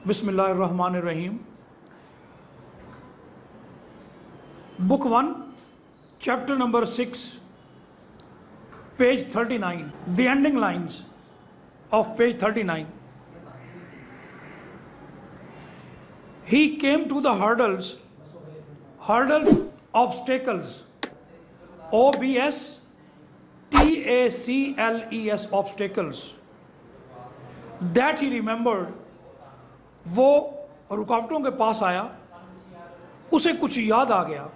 बिस्मिल्लाहिर्रहमानिर्रहीम। Book 1 chapter number 6 page 39 the ending lines of page 39। He came to the hurdles, obstacles, OBS, TACLES, obstacles, that he remembered। वो रुकावटों के पास आया, उसे कुछ याद आ गया।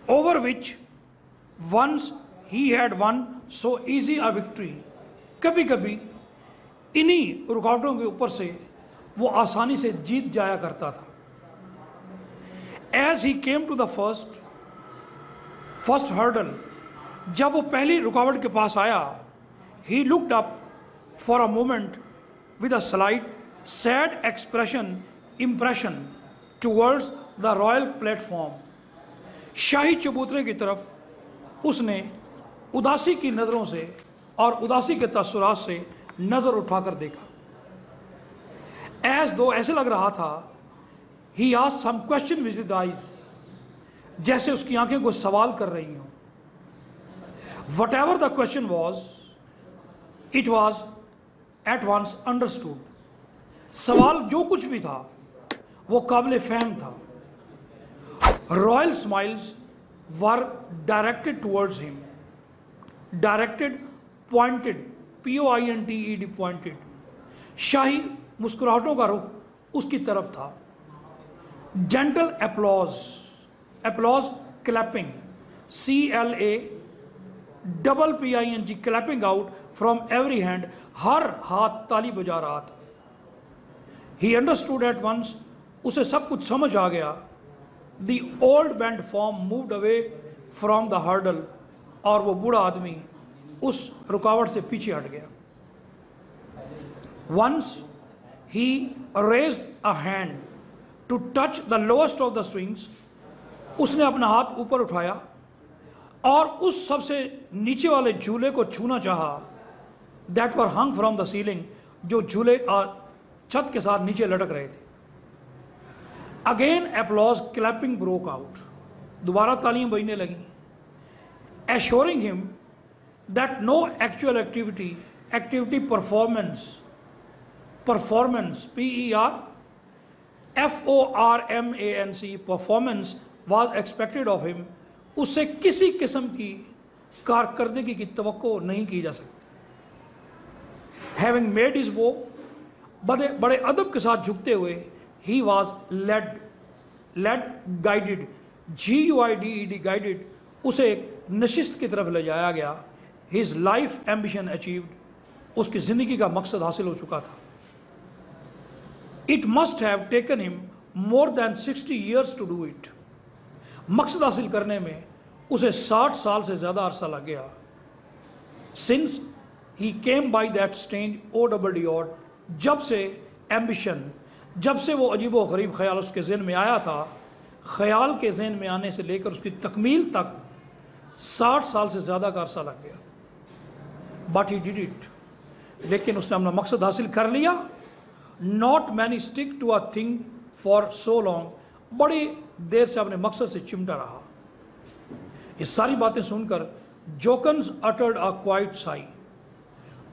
Over which once he had won so easy a victory। कभी कभी इन्हीं रुकावटों के ऊपर से वो आसानी से जीत जाया करता था। As he came to the first hurdle, जब वो पहली रुकावट के पास आया, he looked up for a moment with a slight sad impression towards the royal platform। शाही चबूतरे की तरफ उसने उदासी की नज़रों से और उदासी के तसुरात से नज़र उठाकर देखा। As though ऐसे लग रहा था, he asked some question with his eyes, जैसे उसकी आंखें कोई सवाल कर रही हों। Whatever the question was, it was at once understood। सवाल जो कुछ भी था वो काबिल फहम था। Royal smiles were directed towards him। Directed, pointed, POINTED, pointed। शाही मुस्कुराहटों का रुख उसकी तरफ था। Gentle applause, clapping, CLAPPING, clapping out from every hand। हर हाथ ताली बजा रहा था। He understood at once, उसे सब कुछ समझ आ गया। The old bent form moved away from the hurdle, और वो बूढ़ा आदमी उस रुकावट से पीछे हट गया। Once he raised a hand to touch the lowest of the swings। उसने अपना हाथ ऊपर उठाया और उस सबसे नीचे वाले झूले को छूना चाहा। That were hung from the ceiling, जो झूले छत के साथ नीचे लटक रहे थे। Again applause, clapping broke out। दोबारा तालियां बजने लगीं। Assuring him that no actual activity, performance, PERFORMANCE, performance was expected of him। उससे किसी किस्म की कारकर्दगी की तवक्को नहीं की जा सकती। Having made his bow, बड़े अदब के साथ झुकते हुए, he was led, guided, GUIDED, guided, उसे एक नशिस्त की तरफ ले जाया गया। His life ambition achieved, उसकी ज़िंदगी का मकसद हासिल हो चुका था। It must have taken him more than 60 years to do it। मकसद हासिल करने में उसे 60 साल से ज़्यादा अरसा लग गया। Since he came by that strange OWD, जब से एम्बिशन, जब से वो अजीबो गरीब ख्याल उसके ज़हन में आया था, ख्याल के ज़हन में आने से लेकर उसकी तकमील तक 60 साल से ज़्यादा का अरसा लग गया। बट ही डिड इट, लेकिन उसने अपना मकसद हासिल कर लिया। Not many stick to a thing for so long, बड़ी देर से अपने मकसद से चिमटा रहा। ये सारी बातें सुनकर जोकन्स अटर्ड अ क्वाइट साई।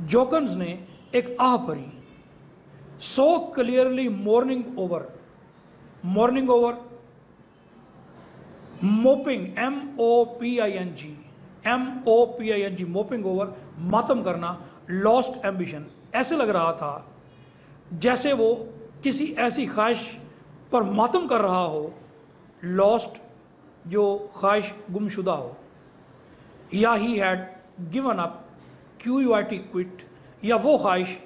जोकन्स ने एक आह भरी। So clearly morning over, mopping, MOPING, mopping over, मातम करना। लॉस्ट एम्बिशन, ऐसे लग रहा था जैसे वो किसी ऐसी ख्वाहिश पर मातम कर रहा हो। लॉस्ट, जो ख्वाहिश गुमशुदा हो। या he had given up, QUIT, quit, या वो ख्वाहिश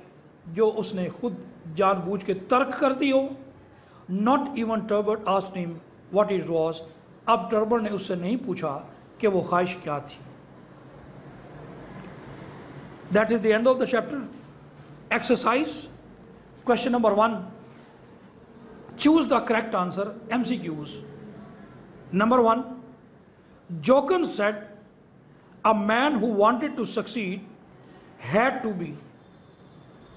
जो उसने खुद जानबूझ के तर्क कर दी हो। Not even Turbot asked him what it was, अब टर्बर ने उससे नहीं पूछा कि वो ख्वाहिश क्या थी। That is the end of the chapter. Exercise question number 1, choose the correct answer, MCQs। Number 1, Jokins said a man who wanted to succeed had to be.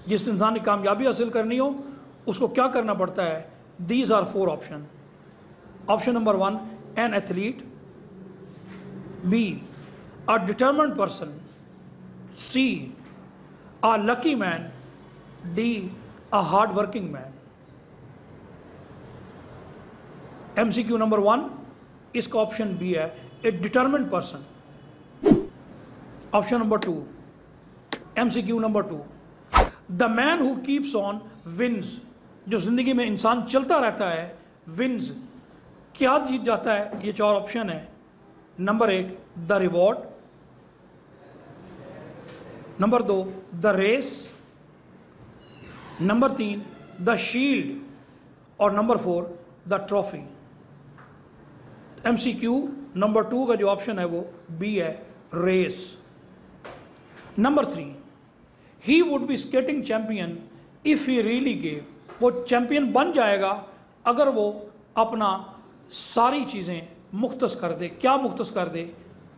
जिस इंसान ने कामयाबी हासिल करनी हो उसको क्या करना पड़ता है? These are 4 option. Option number 1, an athlete. B, a determined person. C, a lucky man. D, a hard working man. MCQ number 1, इसका ऑप्शन बी है, a determined person. Option number 2, MCQ number 2, the man who keeps on wins. जो जिंदगी में इंसान चलता रहता है, wins. क्या जीत जाता है? ये 4 ऑप्शन है. Number 1, the reward. Number 2, the race. Number 3, the shield. और number 4, the trophy. MCQ number 2 का जो ऑप्शन है वो बी है, race. Number 3, he would be skating champion if he really gave. वो चैंपियन बन जाएगा अगर वो अपना सारी चीज़ें मुख्तस कर दे. क्या मुख्तस कर दे?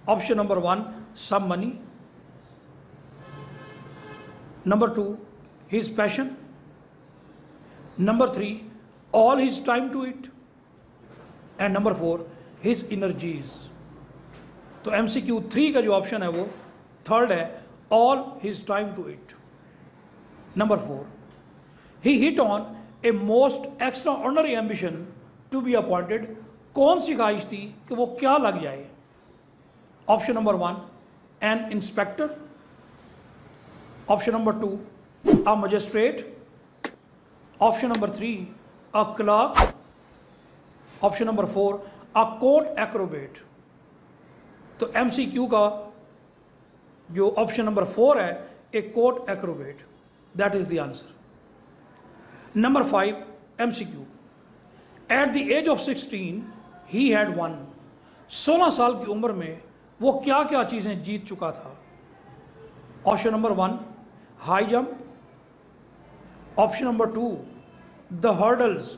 Option number 1, some money. Number 2, his passion. Number 3, all his time to it. And number 4, his energies. तो MCQ 3 का जो ऑप्शन है वो थर्ड है, all his time to it. Number 4, he hit on a most extraordinary ambition to be appointed. कौन सी ख्वाहिश थी कि वो क्या लग जाए? Option number 1, an inspector. Option number 2, a magistrate. Option number 3, a clerk. Option number 4, a court acrobat. तो MCQ का जो ऑप्शन नंबर 4 है, a court acrobat. That is the answer. Number 5, MCQ, eight the age of 16 he had one. 16 साल की उम्र में वो क्या क्या चीज़ें जीत चुका था? Option number 1, high jump. Option number 2, the hurdles.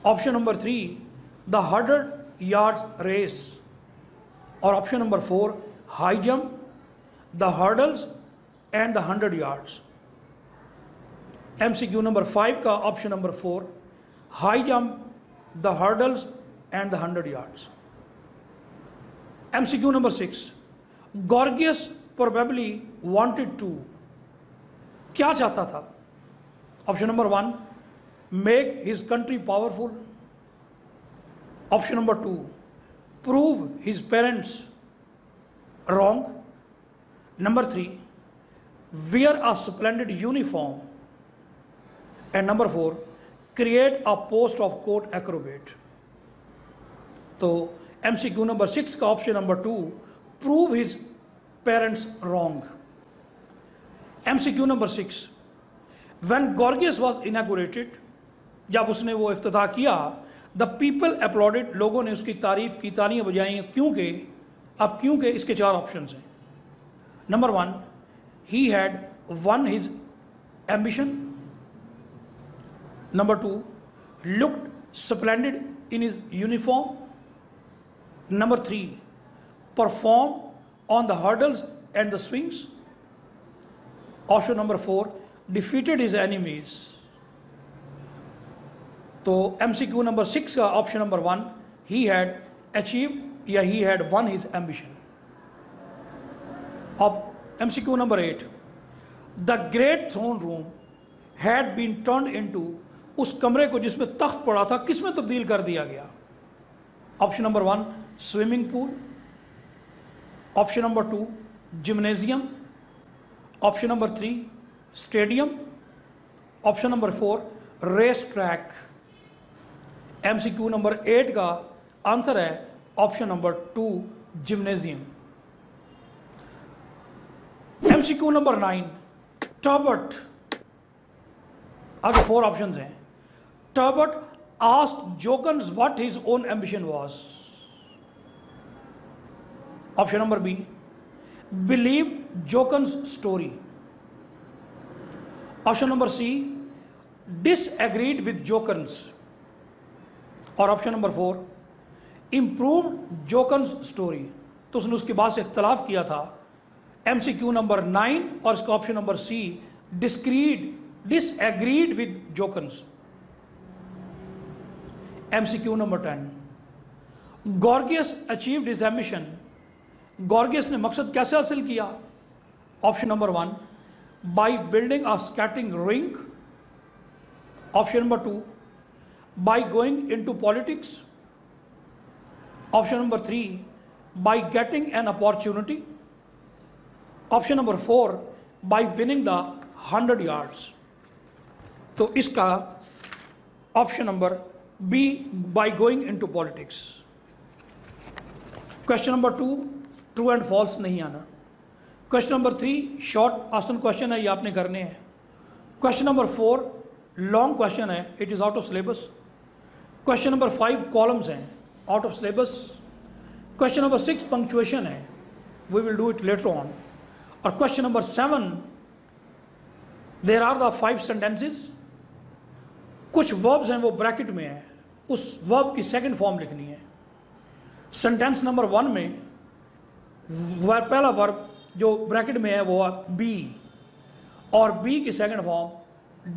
Option number 3, the 100 yard race. और option number 4, high jump, the hurdles and the 100 yards. MCQ number 5 का option number 4, high jump, the hurdles and the 100 yards. MCQ number 6, gorgeous probably wanted to. क्या चाहता था? Option number 1, make his country powerful. Option number 2, prove his parents wrong. Number 3, wear a splendid uniform. And number 4, create a post of court acrobat. तो MCQ number 6 का option number 2, prove his parents wrong. MCQ number 6, when Gorgias was inaugurated, जब उसने वो इफ्तिताह किया, the people applauded. लोगों ने उसकी तारीफ की, तालियां बजाई. क्योंकि इसके 4 ऑप्शन हैं. Number 1, he had won his ambition. Number 2, looked splendid in his uniform. Number 3, performed on the hurdles and the swings. Option number 4, defeated his enemies. तो MCQ नंबर 6 का option number 1, he had achieved या he had won his ambition. अब MCQ number 8, the great throne room had been turned into. उस कमरे को जिसमें तख्त पड़ा था किस में तब्दील कर दिया गया? Option number 1, swimming pool. Option number 2, gymnasium. Option number 3, stadium. Option number 4, race track. MCQ number 8 का आंसर है option number 2, gymnasium. MCQ number 9, Turbot. आगे 4 ऑप्शंस हैं. Turbot asked Jokins what his own ambition was. Option number B, believe Jokins story. Option number C, disagreed with Jokins. और option number 4, improved Jokins story. तो उसने उसकी बात से इख्तलाफ किया था. MCQ नंबर 9 और इसका option number C, disagreed disagreed with Jokins. MCQ number 10. Gorgias achieved his ambition. Gorgias ने मकसद कैसे हासिल किया? Option number 1, by building a skating rink. Option number 2, by going into politics. Option number 3, by getting an opportunity. Option number 4, by winning the 100 yards. तो इसका option number B, by going into politics. Question number 2 true and false नहीं आना. Question number 3 short आसन question है, ये आपने करने हैं. क्वेश्चन नंबर 4 लॉन्ग क्वेश्चन है, it is out of syllabus. Question number 5 columns हैं, out of syllabus. Question number 6 punctuation है, we will do it later on. और question number 7 there are the 5 sentences. कुछ वर्ब्स हैं वो bracket में हैं, उस वर्ब की सेकंड फॉर्म लिखनी है. सेंटेंस नंबर 1 में पहला वर्ब जो ब्रैकेट में है वो है बी, और बी की सेकंड फॉर्म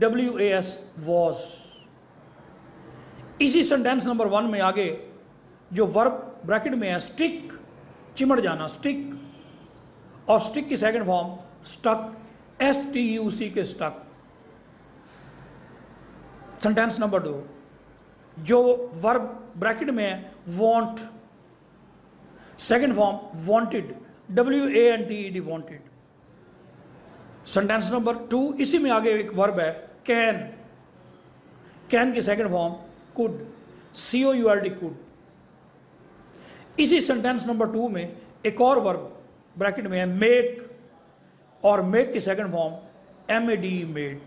WAS वॉज. इसी सेंटेंस नंबर 1 में आगे जो वर्ब ब्रैकेट में है स्टिक, चिमड़ जाना, स्टिक, और स्टिक की सेकंड फॉर्म स्टक, STUC के स्टक. सेंटेंस नंबर 2 जो वर्ब ब्रैकेट में है want, second form wanted, WANTED wanted. Sentence number 2 इसी में आगे एक वर्ब है कैन, कैन की second form could, COULD could. इसी सेंटेंस नंबर 2 में एक और वर्ब ब्रैकेट में है मेक, और मेक की second form MADE made.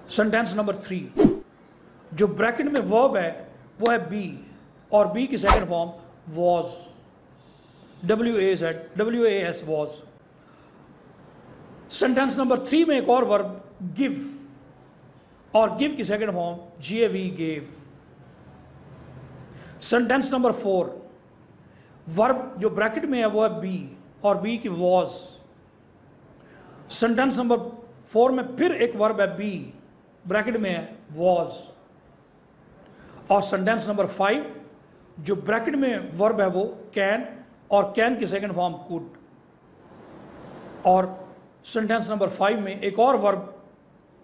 Sentence number 3 जो ब्रैकेट में वर्ब है वो है बी, और बी की second form was, WAS was. Sentence number 3 में एक और वर्ब गिव, और गिव की second form GAV gave. Sentence number 4 verb जो ब्रैकेट में है वो है बी, और बी की वॉज. सेंटेंस नंबर 4 में फिर एक वर्ब है बी, ब्रैकेट में है वॉज. और सेंटेंस नंबर 5 जो ब्रैकेट में वर्ब है वो कैन, और कैन की सेकंड फॉर्म कुड. और सेंटेंस नंबर 5 में एक और वर्ब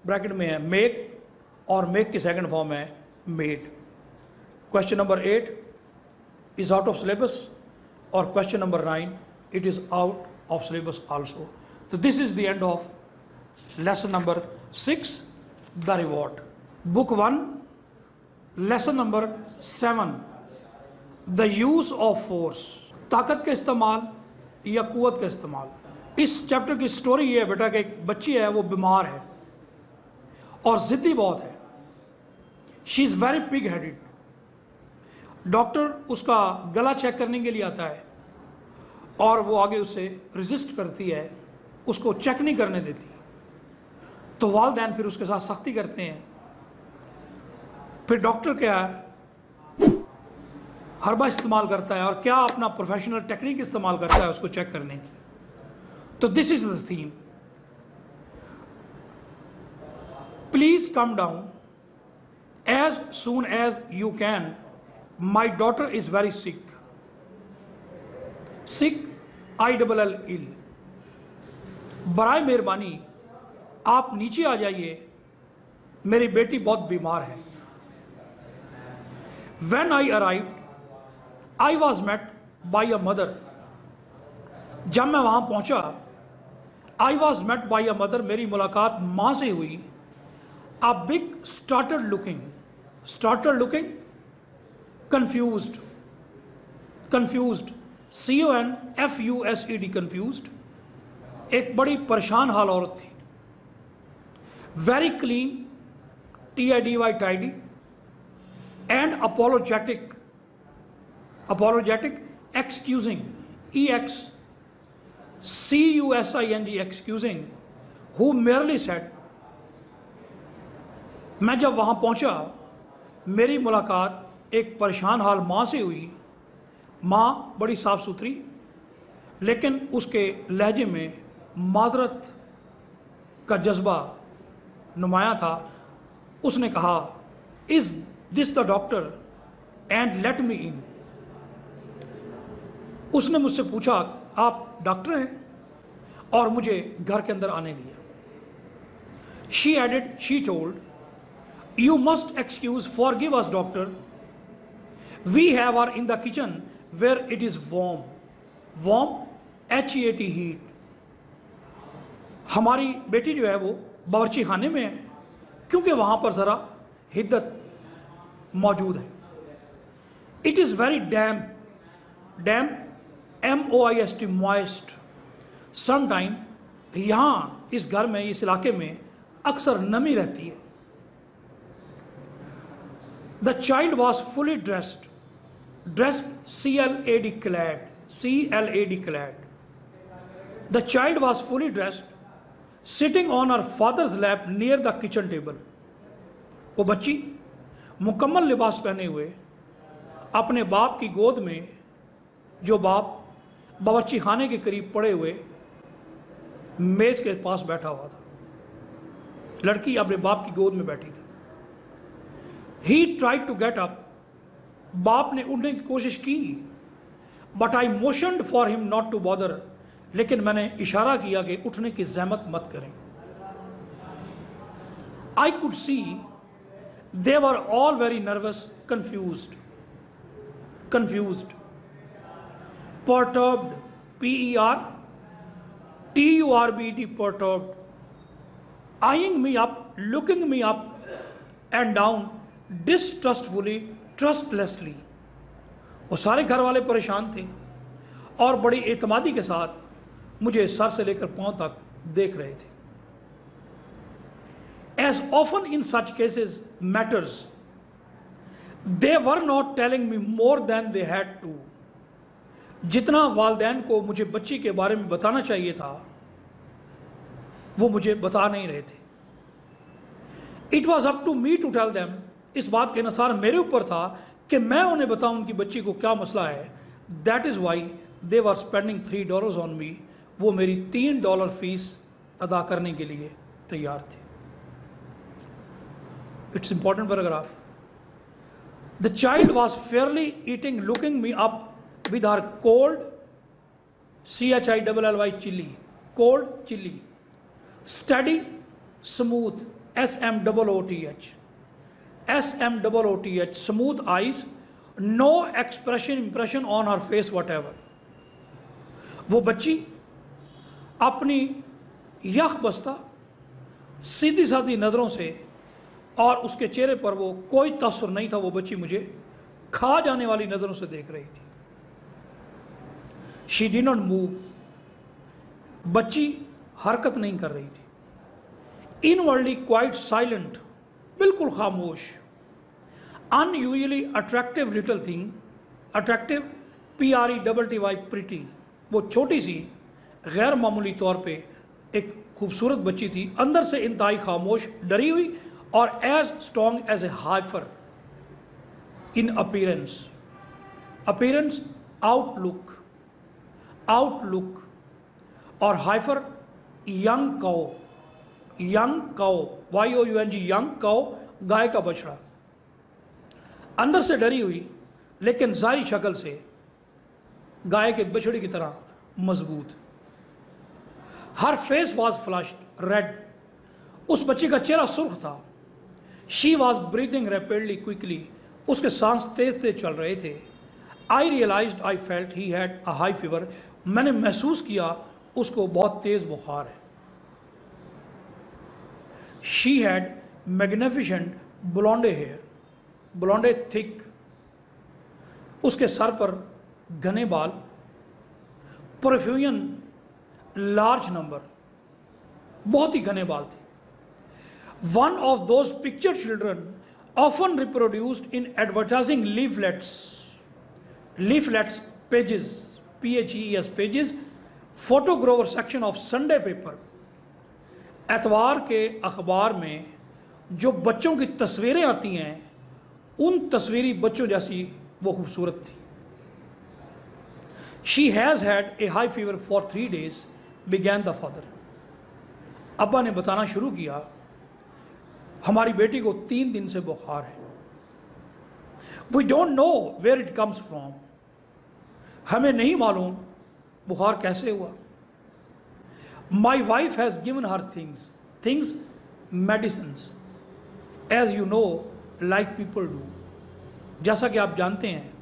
ब्रैकेट में है मेक, और मेक की सेकंड फॉर्म है made. Question number 8 is out of syllabus, और question number 9 it is out of syllabus also. तो this is the end of lesson number 6 the reward. Book 1 lesson number 7 the use of force, ताकत का इस्तेमाल या कुव्वत का इस्तेमाल. इस chapter की स्टोरी ये है बेटा कि एक बच्ची है वो बीमार है और ज़िद्दी बहुत है. She is very pig headed. Doctor उसका गला चेक करने के लिए आता है और वो आगे उसे रेजिस्ट करती है, उसको चेक नहीं करने देती. तो वालिदैन फिर उसके साथ सख्ती करते हैं. फिर डॉक्टर क्या है हर्बा इस्तेमाल करता है और क्या अपना प्रोफेशनल टेक्निक इस्तेमाल करता है उसको चेक करने की. तो this is the theme. Please come down as soon as you can. My daughter is very sick. Sick ILL ill. बराए मेहरबानी आप नीचे आ जाइए, मेरी बेटी बहुत बीमार है. When I arrived, I was met by a mother. जब मैं वहाँ पहुँचा, I was met by a mother, मेरी मुलाकात माँ से हुई. A big started looking, confused, CONFUSED, confused. एक बड़ी परेशान हाल औरत थी. Very clean, TIDY tidy, and apologetic, excusing, EXCUSING, excusing, who merely said. मैं जब वहाँ पहुँचा मेरी मुलाकात एक परेशान हाल माँ से हुई. माँ बड़ी साफ़ सुथरी, लेकिन उसके लहजे में मादरत का जज्बा नुमाया था। उसने कहा, is this the doctor and let me in. उसने मुझसे पूछा, आप डॉक्टर हैं, और मुझे घर के अंदर आने दिया। She told, you must excuse, forgive us doctor, we have are in the kitchen where it is warm, HEAT, heat. हमारी बेटी जो है वो बावर्ची खाने में है, क्योंकि वहां पर ज़रा हिद्दत मौजूद है। It is very damp, MOIST, moist. Some time, यहाँ इस घर में, इस इलाके में अक्सर नमी रहती है। The child was fully dressed CLAD clad. The child was fully dressed, sitting on her father's lap near the kitchen table. वो बच्ची मुकम्मल लिबास पहने हुए अपने बाप की गोद में, जो बाप बावर्ची खाने के करीब पड़े हुए मेज के पास बैठा हुआ था। लड़की अपने बाप की गोद में बैठी थी। He tried to get up. बाप ने उठने की कोशिश की, but I motioned for him not to bother, लेकिन मैंने इशारा किया कि उठने की जहमत मत करें। I could see they were all very nervous, confused, perturbed, PERTURBED, perturbed, eyeing me up, looking me up and down, distrustfully, trustlessly. वो सारे घर वाले परेशान थे और बड़ी एतमादी के साथ मुझे सर से लेकर पांव तक देख रहे थे। As often in such cases matters, they were not telling me more than they had to. जितना वालदैन को मुझे बच्ची के बारे में बताना चाहिए था, वो मुझे बता नहीं रहे थे। It was up to me to tell them. इस बात के अनुसार मेरे ऊपर था कि मैं उन्हें बताऊं उनकी बच्ची को क्या मसला है। That is why they were spending $3 on me. वो मेरी $3 फीस अदा करने के लिए तैयार थे। It's important paragraph. The child was fairly eating, looking me up with her cold, CHILLY, chilly, cold chilly, steady, smooth, SMOOTH, smooth eyes, no impression on her face whatever. वो बच्ची अपनी यख बस्ता सीधी सादी नज़रों से, और उसके चेहरे पर वो कोई तसर नहीं था। वो बच्ची मुझे खा जाने वाली नज़रों से देख रही थी। She did not move. बच्ची हरकत नहीं कर रही थी। Inwardly quite silent, बिल्कुल खामोश। Unusually attractive little thing, attractive, PRETTY, pretty। वो छोटी सी गैर मामूली तौर पे एक खूबसूरत बच्ची थी, अंदर से इंतहाई खामोश, डरी हुई, और as strong as a heifer in appearance, outlook, और heifer young cow, YOUNG, young cow, गाय का बछड़ा। अंदर से डरी हुई लेकिन जाहिरी शक्ल से गाय के बछड़े की तरह मजबूत। Her face was flushed red, उस बच्ची का चेहरा सुर्ख था। She was breathing rapidly quickly, उसके सांस तेज तेज चल रहे थे। I realized, I felt he had a high fever, मैंने महसूस किया उसको बहुत तेज बुखार है। She had magnificent blonde hair, blonde thick, उसके सर पर घने बाल, प्रोफ्यूजन लार्ज नंबर, बहुत ही घने बाल थे। One of those pictured children often reproduced in advertising leaflets, pages, PHES, pages, photographer section of Sunday paper। एतवार के अखबार में जो बच्चों की तस्वीरें आती हैं, उन तस्वीरी बच्चों जैसी वो खूबसूरत थी। She has had a high fever for 3 days, began the father। अब्बा ने बताना शुरू किया, हमारी बेटी को 3 दिन से बुखार है। We don't know where it comes from, हमें नहीं मालूम बुखार कैसे हुआ। My wife has given her things medicines as you know like people do, जैसा कि आप जानते हैं,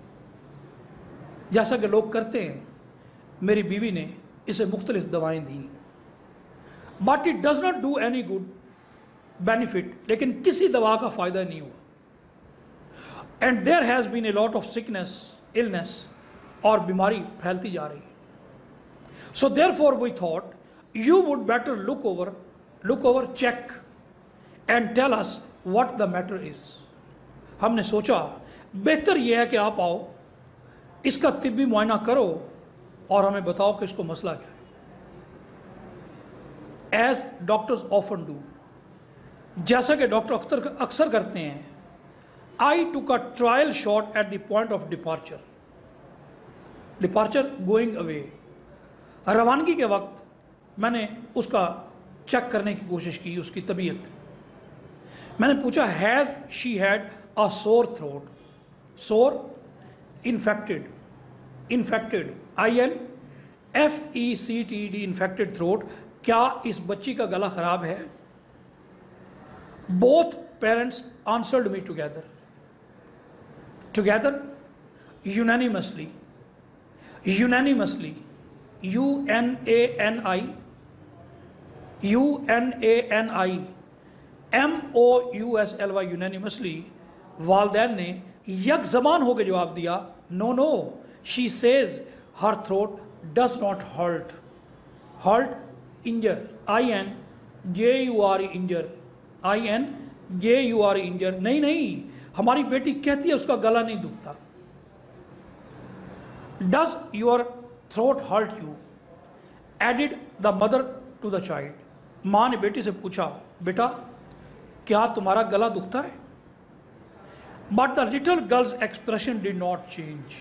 जैसा कि लोग करते हैं, मेरी बीवी ने इसे मुख्तलिफ दवाएं दी। But it does not do any good benefit, लेकिन किसी दवा का फ़ायदा नहीं हुआ। And there has been a lot of sickness, illness, और बीमारी फैलती जा रही है। So therefore we thought you would better look over check and tell us what the matter is. हमने सोचा बेहतर यह है कि आप आओ, इसका तिब्बी मुआयना करो और हमें बताओ कि इसको मसला क्या है। एज डॉक्टर्स ऑफन डू, जैसा कि डॉक्टर अक्सर करते हैं, I took a trial shot at the point of departure going away. रवानगी के वक्त मैंने उसका चेक करने की कोशिश की, उसकी तबीयत। मैंने पूछा, has she had a sore throat, सोर इन्फेक्टेड, INFECTED, इन्फेक्टेड थ्रोट, क्या इस बच्ची का गला खराब है? Both parents answered me together, unanimously, UNANI, unanimously, वालदैन ने यक ज़बान होकर जवाब दिया, no, she says her throat does not hurt, injure, injure, नहीं, हमारी बेटी कहती है उसका गला नहीं दुखता। Does your throat hurt you, added the mother to the child. माँ ने बेटी से पूछा, बेटा क्या तुम्हारा गला दुखता है? But the little girls expression did not change,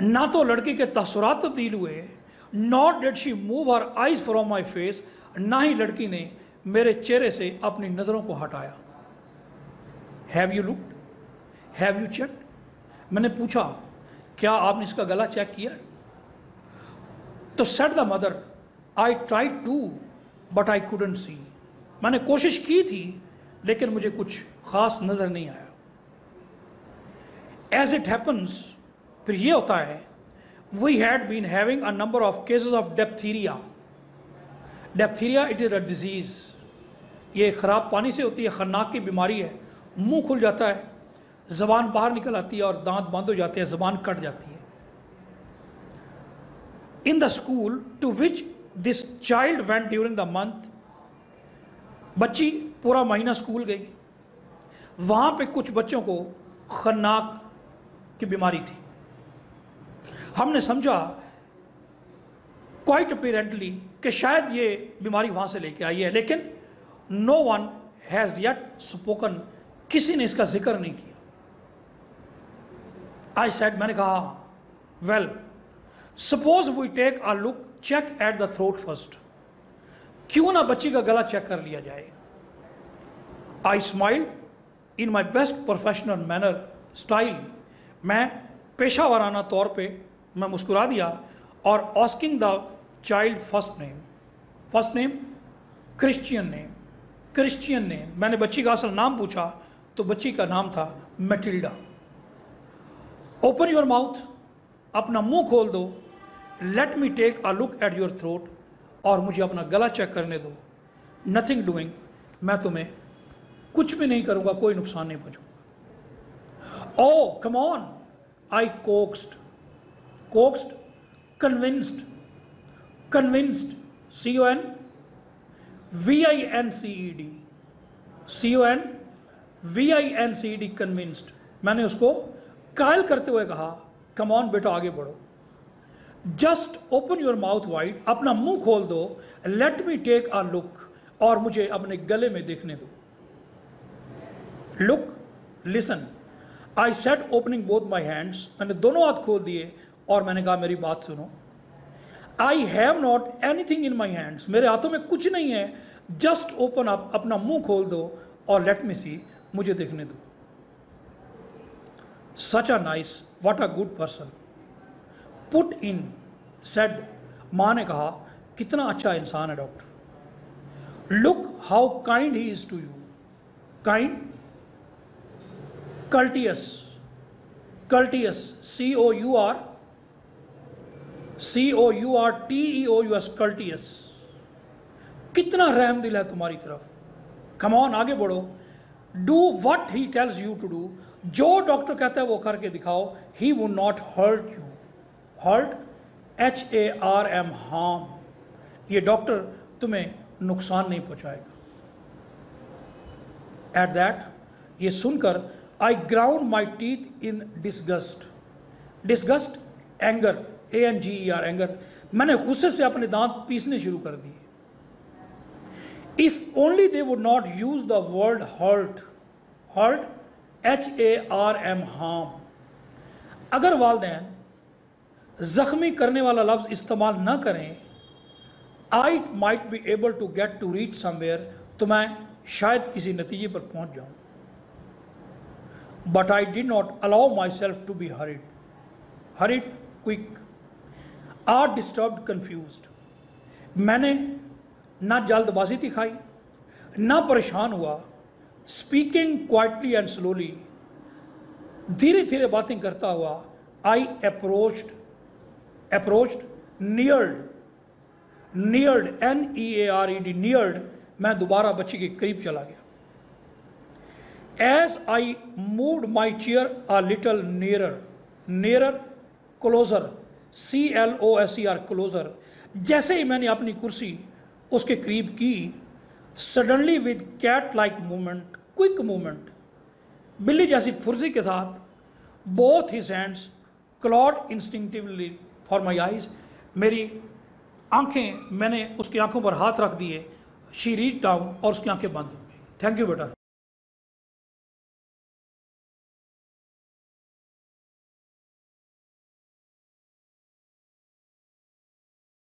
ना तो लड़की के तसुरात तब्दील हुए, not did she move her eyes from my face, ना ही लड़की ने मेरे चेहरे से अपनी नज़रों को हटाया। Have you looked, have you checked, मैंने पूछा क्या आपने इसका गला चेक किया है? तो said the mother, I tried to but I couldn't see, मैंने कोशिश की थी लेकिन मुझे कुछ ख़ास नज़र नहीं आया। एज इट हैपन्स, फिर ये होता है, we had been having a number of cases of diphtheria, it is a disease, ये ख़राब पानी से होती है, खन्नाक की बीमारी है, मुंह खुल जाता है, ज़बान बाहर निकल आती है और दांत बंद हो जाते हैं, ज़बान कट जाती है। In the school to which this child went during the month, बच्ची पूरा महीना स्कूल गई, वहाँ पे कुछ बच्चों को खन्नाक की बीमारी थी। हमने समझा क्वाइट अपीरेंटली कि शायद ये बीमारी वहाँ से लेके आई है, लेकिन no one has yet spoken, किसी ने इसका जिक्र नहीं किया। आई सेड, मैंने कहा, well suppose we take a look check at the throat first, क्यों ना बच्ची का गला चेक कर लिया जाए। I smiled in my best professional manner style, मैं पेशावराना तौर पे मैं मुस्कुरा दिया और asking the child first name Christian name, मैंने बच्ची का असल नाम पूछा तो बच्ची का नाम था मैटिल्डा। ओपन योर माउथ, अपना मुंह खोल दो, let me take a look at your throat, और मुझे अपना गला चेक करने दो। नथिंग डूइंग, मैं तुम्हें कुछ भी नहीं करूँगा, कोई नुकसान नहीं पहुँचाऊँगा। Oh come on, I coaxed, convinced, CONVINCED, convinced, मैंने उसको कायल करते हुए कहा, कम ऑन बेटा आगे बढ़ो, just open your mouth wide, अपना मुंह खोल दो, let me take a look, और मुझे अपने गले में देखने दो। Look, listen, I said opening both my hands, मैंने दोनों हाथ खोल दिए और मैंने कहा मेरी बात सुनो। I have not anything in my hands, मेरे हाथों में कुछ नहीं है, जस्ट ओपन अप, अपना मुंह खोल दो और लेट मी सी, मुझे देखने दो। Such a nice, what a good person, put in, said, माँ ने कहा कितना अच्छा इंसान है doctor. Look how kind he is to you, kind, courteous, courteous, C-O-U-R-T-E-O-U-S, courteous, कितना रहम दिल है तुम्हारी तरफ। कम ऑन, आगे बढ़ो। Do what he tells you to do, जो डॉक्टर कहता है वो करके दिखाओ। He would not hurt you, hurt, HARM, harm, ये डॉक्टर तुम्हें नुकसान नहीं पहुंचाएगा। एट दैट, ये सुनकर I ground my teeth in disgust, disgust, anger, ANGER, anger, मैंने गुस्से से अपने दांत पीसने शुरू कर दिए। If only they would not use the word hurt, hurt, HARM, harm, अगर वालदैन जख्मी करने वाला लफ्ज इस्तेमाल न करें, I might be able to get to reach somewhere, तो मैं शायद किसी नतीजे पर पहुंच जाऊं। But I did not allow my self to be hurried, hurried, quick, or disturbed, confused, मैंने ना जल्दबाजी दिखाई ना परेशान हुआ। स्पीकिंग क्वाइटली एंड स्लोली, धीरे धीरे बातें करता हुआ, I approached, neared, neared, NEARED, neared, मैं दोबारा बच्ची के करीब चला गया। As I moved my chair a little nearer, nearer, closer, CLOSER, closer, जैसे ही मैंने अपनी कुर्सी उसके करीब की, suddenly with cat like movement, quick movement, बिल्ली जैसी फुर्जी के साथ, both his hands clawed instinctively for my eyes, मेरी आंखें, मैंने उसकी आंखों पर हाथ रख दिए। शी रीच डाउन, और उसकी आंखें बंद हो गई। थैंक यू बेटा।